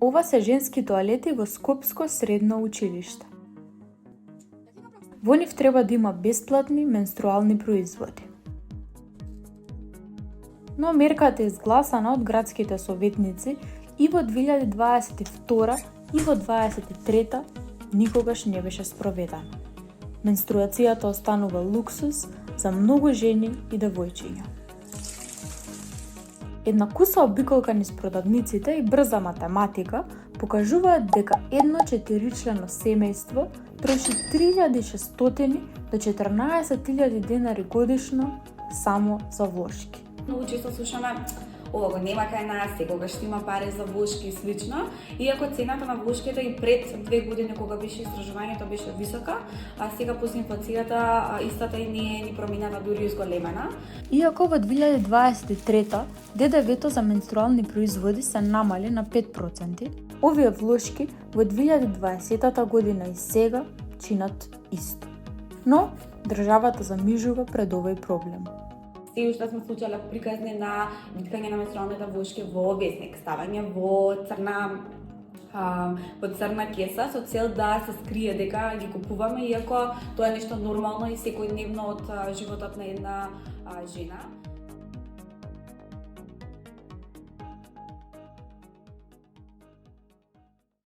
Ова се женски тоалети во Скопско средно училиште. Во нив треба да има бесплатни менструални производи. Но мерката е изгласана од градските советници и во 2022 и во 2023 никогаш не беше спроведена. Менструацијата останува луксус за многу жени и девојчиња. Една куса обиколка низ продавниците и брза математика покажуваат дека едно 4-члено семејство троши 3600 до 14.000 денари годишно само за вошки. Многу често слушаме ова го нема кај нас, секогаш ќе има пари за вошки и слично, иако цената на вошките и пред 2 години кога беше истражувањето беше висока, а сега после инфлацијата истата и не е ни променета, дури изголемена. Иако во 2023 ДДВ-то за менструални производи се намали на 5%, овие влошки во 2020 година и сега чинат исто. Но државата замижува пред овој проблем. Се уште сме случале приказни на виткање на менструалните вошки во весник, ставање во црна кеса со цел да се скрие дека ги купуваме, иако тоа е нешто нормално и секојдневно од животот на една жена.